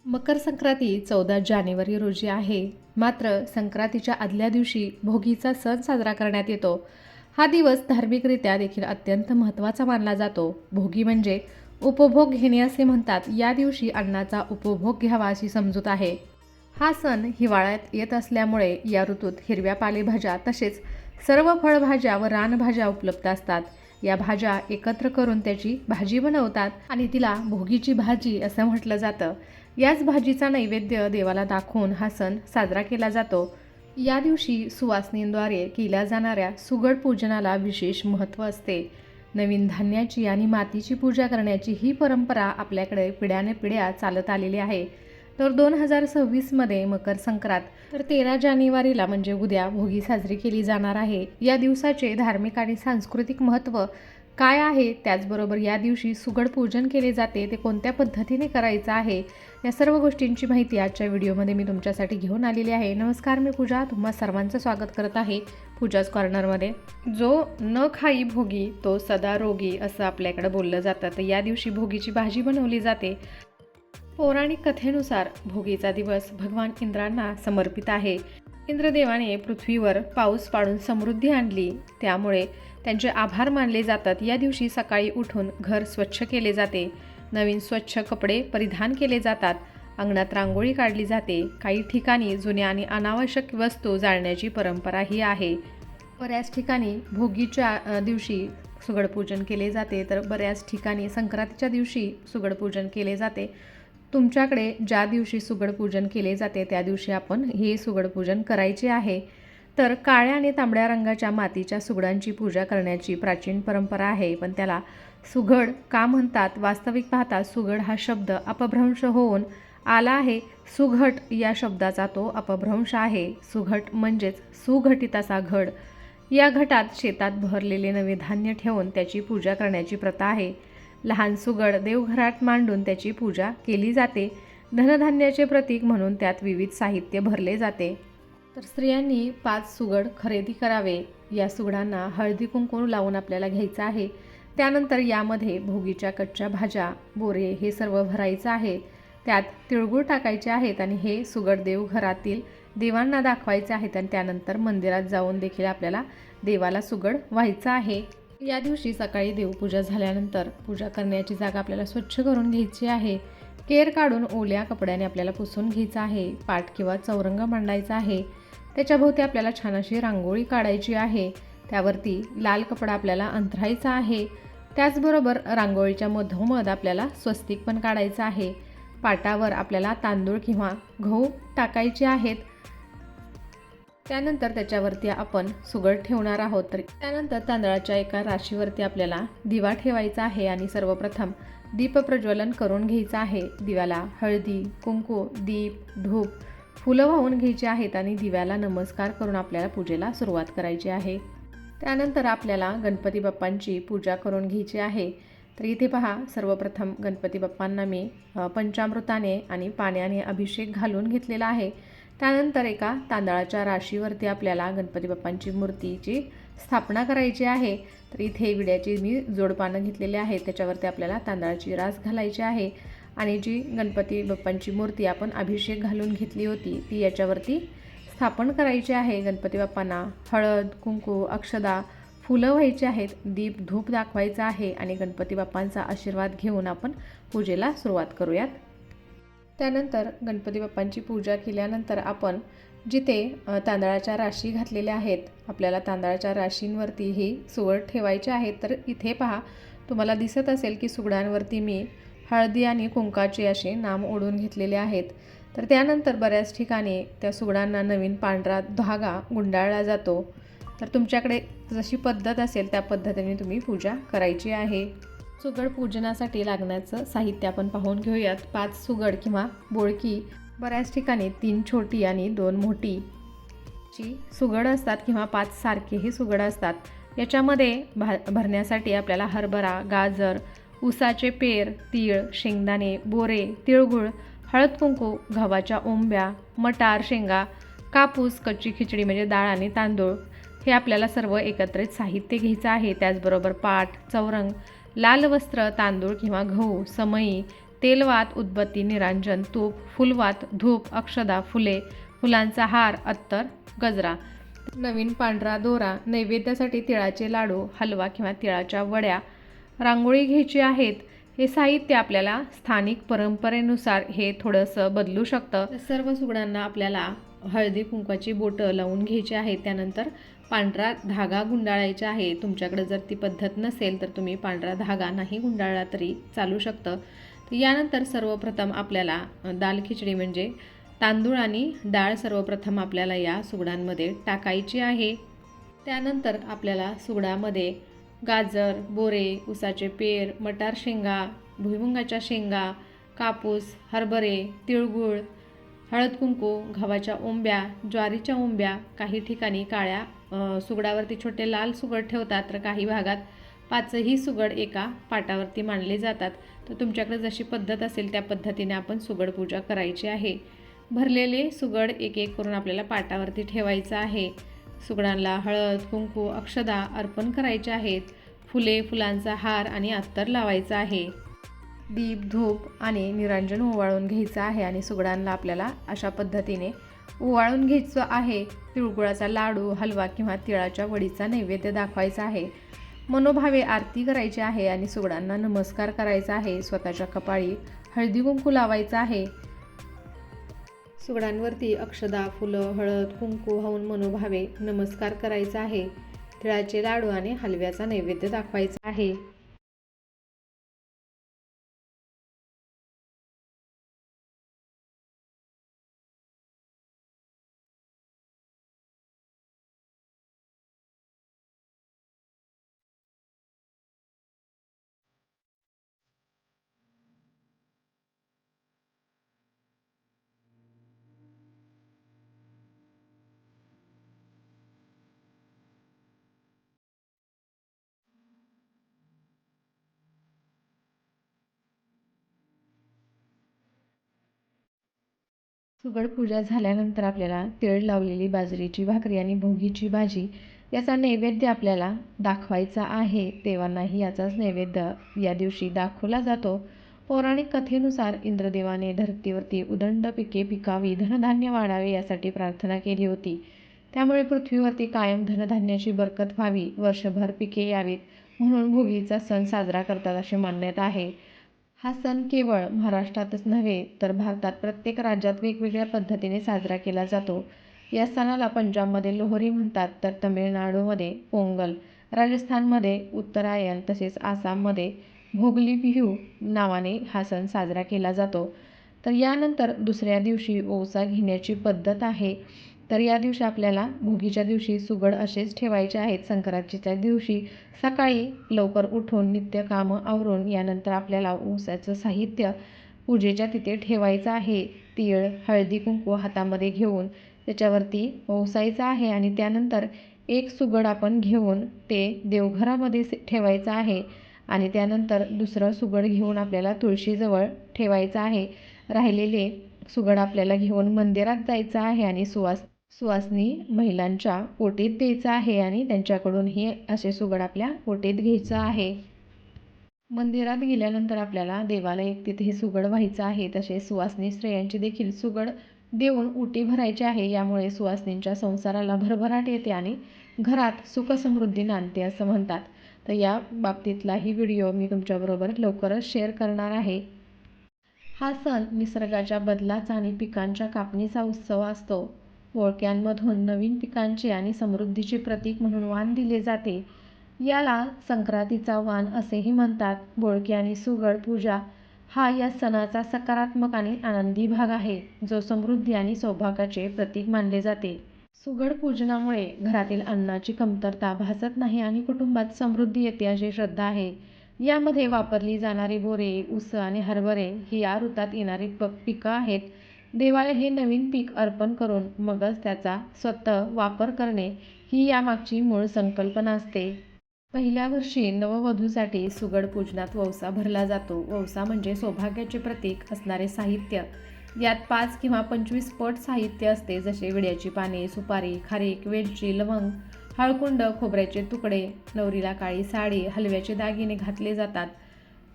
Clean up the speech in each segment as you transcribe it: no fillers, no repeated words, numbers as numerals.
मकर संक्रांती 14 जानेवारी रोजी आहे. मात्र संक्रांतीच्या आदल्या दिवशी भोगीचा सण साजरा करण्यात येतो. हा दिवस धार्मिकरित्या देखील अत्यंत महत्त्वाचा मानला जातो. भोगी म्हणजे उपभोग घेणे असे म्हणतात. या दिवशी अन्नाचा उपभोग घ्यावा अशी समजूत आहे. हा सण हिवाळ्यात येत असल्यामुळे या ऋतूत हिरव्या पालेभाज्या तसेच सर्व फळभाज्या व रानभाज्या उपलब्ध असतात. या भाज्या एकत्र करून त्याची भाजी बनवतात आणि तिला भोगीची भाजी असं म्हटलं जातं. याच भाजीचा नैवेद्य देवाला दाखवून हा सण साजरा केला जातो. या दिवशी सुवासिनींद्वारे केल्या जाणाऱ्या सुगड पूजनाला विशेष महत्त्व असते. नवीन धान्याची आणि मातीची पूजा करण्याची ही परंपरा आपल्याकडे पिढ्यानेपिढ्या चालत आलेली आहे. तर 2026मध्ये मकर संक्रांत तर 13 जानेवारीला म्हणजे उद्या भोगी साजरी केली जाणार आहे. या दिवसाचे धार्मिक आणि सांस्कृतिक महत्त्व काय आहे, त्याचबरोबर या दिवशी सुगड पूजन केले जाते, ते कोणत्या पद्धतीने करायचं आहे, या सर्व गोष्टींची माहिती आजच्या व्हिडिओमध्ये मी तुमच्यासाठी घेऊन आलेली आहे. नमस्कार, मी पूजा तुम्हा सर्वांचं स्वागत करत आहे पूजाज कॉर्नरमध्ये. जो न खाई भोगी तो सदा रोगी असं आपल्याकडे बोललं जातं. तर या दिवशी भोगीची भाजी बनवली जाते. पौराणिक कथेनुसार भोगीचा दिवस भगवान इंद्रांना समर्पित आहे. इंद्रदेवाने पृथ्वीवर पाऊस पाडून समृद्धी आणली, त्यामुळे त्यांचे आभार मानले जातात. या दिवशी सकाळी उठून घर स्वच्छ केले जाते. नवीन स्वच्छ कपडे परिधान केले जातात. अंगणात रांगोळी काढली जाते. काही ठिकाणी जुन्या आणि अनावश्यक वस्तू जाळण्याची परंपराही आहे. बऱ्याच ठिकाणी भोगीच्या दिवशी सुगडपूजन केले जाते, तर बऱ्याच ठिकाणी संक्रांतीच्या दिवशी सुगडपूजन केले जाते. तुमच्याकडे ज्या दिवशी सुगडपूजन केले जाते त्या दिवशी आपण हे सुगडपूजन करायचे आहे. तर काळ्या आणि तांबड्या रंगाच्या मातीच्या सुगडांची पूजा करण्याची प्राचीन परंपरा आहे. पण त्याला सुगड का म्हणतात? वास्तविक पाहता सुगड हा शब्द अपभ्रंश होऊन आला आहे. सुघट या शब्दाचा तो अपभ्रंश आहे. सुघट म्हणजेच सुघटित असा घड. या घटात शेतात भरलेले नवे धान्य ठेवून त्याची पूजा करण्याची प्रथा आहे. लहान सुगड देवघरात मांडून त्याची पूजा केली जाते. धनधान्याचे प्रतीक म्हणून त्यात विविध साहित्य भरले जाते. तर स्त्रियांनी 5 सुगड खरेदी करावे. या सुगडांना हळदी कुंकू लावून आपल्याला घ्यायचं आहे. त्यानंतर यामध्ये भोगीच्या कच्च्या भाज्या, बोरे हे सर्व भरायचं आहे. त्यात तिळगुळ टाकायचे आहेत आणि हे सुगड देवघरातील देवांना दाखवायचे आहेत आणि त्यानंतर मंदिरात जाऊन देखील आपल्याला देवाला सुगड व्हायचं आहे. या दिवशी सकाळी देवपूजा झाल्यानंतर पूजा करण्याची जागा आपल्याला स्वच्छ करून घ्यायची आहे. केर काढून ओल्या कपड्याने आपल्याला पुसून घ्यायचं आहे. पाट किंवा चौरंग मांडायचा आहे. त्याच्याभोवती आपल्याला छान अशी रांगोळी काढायची आहे. त्यावरती लाल कपडा आपल्याला अंथरायचा आहे. त्याचबरोबर रांगोळीच्या मधोमध आपल्याला स्वस्तिक पण काढायचं आहे. पाटावर आपल्याला तांदूळ किंवा गहू टाकायचे आहेत. त्यानंतर त्याच्यावरती आपण सुगड ठेवणार आहोत. तर त्यानंतर तांदळाच्या एका राशीवरती आपल्याला दिवा ठेवायचा आहे आणि सर्वप्रथम दीप प्रज्वलन करून घ्यायचं आहे. दिव्याला हळदी, कुंकू, दीप, धूप, फुलं वाहून घ्यायची आहेत आणि दिव्याला नमस्कार करून आपल्याला पूजेला सुरुवात करायची आहे. त्यानंतर आपल्याला गणपती बाप्पांची पूजा करून घ्यायची आहे. तर इथे पहा, सर्वप्रथम गणपती बाप्पांना मी पंचामृताने आणि पाण्याने अभिषेक घालून घेतलेला आहे. त्यानंतर एका तांदळाच्या राशीवरती आपल्याला गणपती बाप्पांची मूर्तीची स्थापना करायची आहे. तर इथे विड्याची मी जोडपानं घेतलेली आहे. त्याच्यावरती आपल्याला तांदळाची रास घालायची आहे आणि जी गणपती बाप्पांची मूर्ती आपण अभिषेक घालून घेतली होती ती याच्यावरती स्थापन करायची आहे. गणपती बाप्पांना हळद, कुंकू, अक्षदा, फुलं व्हायची आहेत. दीप, धूप दाखवायचा आहे आणि गणपती बाप्पांचा आशीर्वाद घेऊन आपण पूजेला सुरुवात करूयात. त्यानंतर गणपती बाप्पांची पूजा केल्यानंतर आपण जिथे तांदळाच्या राशी घातलेल्या आहेत, आपल्याला तांदळाच्या राशींवरती ही सुगड ठेवायची आहेत. तर इथे पहा, तुम्हाला दिसत असेल की सुगडांवरती मी हळदी आणि कुंकाचे असे नाम ओढून घेतलेले आहेत. तर त्यानंतर बऱ्याच ठिकाणी त्या सुगडांना नवीन पांढरा धागा गुंडाळला जातो. तर तुमच्याकडे जशी पद्धत असेल त्या पद्धतीने तुम्ही पूजा करायची आहे. सुगड पूजनासाठी लागण्याचं साहित्य आपण पाहून घेऊयात. 5 सुगड किंवा बोळकी, बऱ्याच ठिकाणी 3 छोटी आणि 2 मोठी ची सुगड असतात किंवा 5 सारखेही सुगड असतात. याच्यामध्ये भरण्यासाठी आपल्याला हरभरा, गाजर, ऊसाचे पेर, तीळ, शेंगदाणे, बोरे, तिळगुळ, हळद कुंकू, गव्हाच्या ओंब्या, मटार, शेंगा, कापूस, कच्ची खिचडी म्हणजे डाळ आणि तांदूळ हे आपल्याला सर्व एकत्रित साहित्य घ्यायचं आहे. त्याचबरोबर पाट, चौरंग, लाल वस्त्र, तांदूळ किंवा गहू, समई, तेलवात, उदबत्ती, निरांजन, तूप, फुलवात, धूप, अक्षदा, फुले, फुलांचा हार, अत्तर, गजरा, नवीन पांढरा दोरा, नैवेद्यासाठी तिळाचे लाडू, हलवा किंवा तिळाच्या वड्या, रांगोळी घ्यायची आहेत. हे साहित्य आपल्याला स्थानिक परंपरेनुसार हे थोडंसं बदलू शकतं. सर्व सुगडांना आपल्याला हळदी कुंकवाची बोटं लावून घ्यायची आहे. त्यानंतर पांढरा धागा गुंडाळायचा आहे. तुमच्याकडे जर ती पद्धत नसेल तर तुम्ही पांढरा धागा नाही गुंडाळला तरी चालू शकतं. तर यानंतर सर्वप्रथम आपल्याला दाल खिचडी म्हणजे तांदूळ आणि डाळ सर्वप्रथम आपल्याला या सुगडांमध्ये टाकायची आहे. त्यानंतर आपल्याला सुगडामध्ये गाजर, बोरे, उसाचे पेर, मटार शेंगा, भुईमुगाच्या शेंगा, कापूस, हरभरे, तिळगुळ, हळद कुंकू, गव्हाच्या ओंब्या, ज्वारीच्या ओंब्या, काही ठिकाणी काळ्या सुगडावरती छोटे लाल सुगड ठेवतात, तर काही भागात 5ही सुगड एका पाटावरती मांडले जातात. तर तुमच्याकडे जशी पद्धत असेल त्या पद्धतीने आपण सुगड पूजा करायची आहे. भरलेले सुगड एक एक करून आपल्याला पाटावरती ठेवायचं आहे. सुगडांना हळद कुंकू अक्षदा अर्पण करायचे आहेत. फुले, फुलांचा हार आणि अत्तर लावायचं आहे. दीप, धूप आणि निरांजन ओवाळून घ्यायचं आहे आणि सुगडांना आपल्याला अशा पद्धतीने ओवाळून घ्यायचं आहे. तिळगुळाचा लाडू, हलवा किंवा तिळाच्या वडीचा नैवेद्य दाखवायचा आहे. मनोभावे आरती करायची आहे आणि सुगडांना नमस्कार करायचा आहे. स्वतःच्या कपाळी हळदी कुंकू लावायचं आहे. सुगडांवरती अक्षदा, फुलं, हळद कुंकू वाहून मनोभावे नमस्कार करायचा आहे. तिळाचे लाडू आणि हलव्याचा नैवेद्य दाखवायचा आहे. सुगड पूजा झाल्यानंतर आपल्याला तिळ लावलेली बाजरीची भाकरी आणि भोगीची भाजी याचा नैवेद्य आपल्याला दाखवायचा आहे. देवांनाही याचाच नैवेद्य या दिवशी दाखवला जातो. पौराणिक कथेनुसार इंद्रदेवाने धरतीवरती उदंड पिके पिकावी, धनधान्य वाढावे यासाठी प्रार्थना केली होती. त्यामुळे पृथ्वीवरती कायम धनधान्याची बरकत व्हावी, वर्षभर पिके यावीत म्हणून भोगीचा सण साजरा करतात अशी मान्यता आहे. हा सण केवळ महाराष्ट्रातच नव्हे तर भारतात प्रत्येक राज्यात वेगवेगळ्या पद्धतीने साजरा केला जातो. या सणाला पंजाबमध्ये लोहरी म्हणतात, तर तमिळनाडूमध्ये पोंगल, राजस्थानमध्ये उत्तरायण तसेच आसाममध्ये भोगली बिहू नावाने हा सण साजरा केला जातो. तर यानंतर दुसऱ्या दिवशी ओवसा घेण्याची पद्धत आहे. तर या दिवशी आपल्याला भोगीच्या दिवशी सुगड असेच ठेवायचे आहेत. संक्रांतीच्या दिवशी सकाळी लवकर उठून नित्यकामं आवरून यानंतर आपल्याला ओवसाचं साहित्य पूजेच्या तिथे ठेवायचं आहे. तीळ, हळदी कुंकू हातामध्ये घेऊन त्याच्यावरती ओवसायचं आहे आणि त्यानंतर एक सुगड आपण घेऊन ते देवघरामध्ये ठेवायचं आहे आणि त्यानंतर दुसरं सुगड घेऊन आपल्याला तुळशीजवळ ठेवायचं आहे. राहिलेले सुगड आपल्याला घेऊन मंदिरात जायचं आहे आणि सुवासिनी महिलांच्या ओटीत द्यायचं आहे आणि त्यांच्याकडून हे असे सुगड आपल्या ओटीत घ्यायचं आहे. मंदिरात गेल्यानंतर आपल्याला देवाला एक तिथे सुगड व्हायचं आहे. तसेच सुवासिनी स्त्रियांची देखील सुगड देऊन ओटी भरायची आहे. यामुळे सुवासिनींच्या संसाराला भरभराट येते आणि घरात सुख समृद्धी नांदते असं म्हणतात. तर या बाबतीतलाही व्हिडिओ मी तुमच्याबरोबर लवकरच शेअर करणार आहे. हा सण निसर्गाच्या बदलाचा आणि पिकांच्या कापणीचा उत्सव असतो. पोळक्यांमधून नवीन पिकांचे आणि समृद्धीचे प्रतीक म्हणून वाण दिले जाते. याला संक्रांतीचा वाण असेही म्हणतात. बोळके आणि सुगड पूजा हा या सणाचा सकारात्मक आणि आनंदी भाग आहे, जो समृद्धी आणि सौभाग्याचे प्रतीक मानले जाते. सुगड पूजनामुळे घरातील अन्नाची कमतरता भासत नाही आणि कुटुंबात समृद्धी येते अशी श्रद्धा आहे. यामध्ये वापरली जाणारी बोरे, ऊस आणि हरभरे ही या ऋतूत येणारी पिकं आहेत. देवाला हे नवीन पीक अर्पण करून मगच त्याचा स्वतः वापर करणे ही यामागची मूळ संकल्पना असते. पहिल्या वर्षी नववधूसाठी सुगड पूजनात वौसा भरला जातो. वौसा म्हणजे सौभाग्याचे प्रतीक असणारे साहित्य. यात 5 किंवा 25 पट साहित्य असते, जसे विड्याची पाने, सुपारी, खारीक, वेलची, लवंग, हळकुंड, खोबऱ्याचे तुकडे, नवरीला काळी साडी, हलव्याचे दागिने घातले जातात.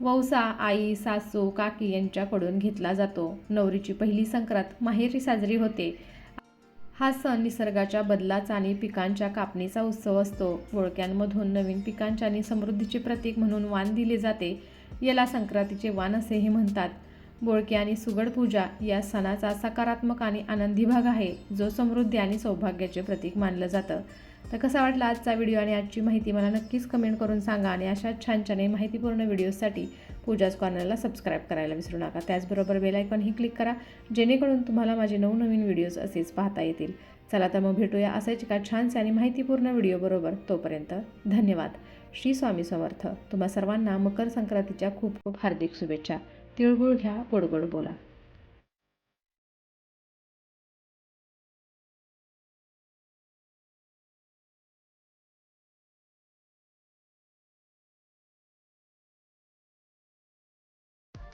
वौसा आई, सासू, काकी यांच्याकडून घेतला जातो. नवरीची पहिली संक्रांत माहेरी साजरी होते. हा सण निसर्गाच्या बदलाचा आणि पिकांच्या कापणीचा उत्सव असतो. बोळक्यांमधून नवीन पिकांच्या आणि समृद्धीचे प्रतीक म्हणून वाण दिले जाते. याला संक्रांतीचे वाण असेही म्हणतात. बोळके आणि सुगड पूजा या सणाचा सकारात्मक आणि आनंदी भाग आहे, जो समृद्धी आणि सौभाग्याचे प्रतीक मानलं जातं. तर कसा वाटला आजचा व्हिडिओ आणि आजची माहिती मला नक्कीच कमेंट करून सांगा. आणि अशा छान छान माहितीपूर्ण व्हिडिओसाठी पूजाच कॉर्नरला सबस्क्राईब करायला विसरू नका. त्याचबरोबर बेल आयकॉनही क्लिक करा, जेणेकरून तुम्हाला माझे नवनवीन व्हिडिओज असेच पाहता येतील. चला तर मग भेटूया असाच एका छानसे आणि माहितीपूर्ण व्हिडिओबरोबर. तोपर्यंत धन्यवाद. श्री स्वामी समर्थ. तुम्हा सर्वांना मकर संक्रांतीच्या खूप खूप हार्दिक शुभेच्छा. तिळगुळ घ्या, गोड गोड बोला.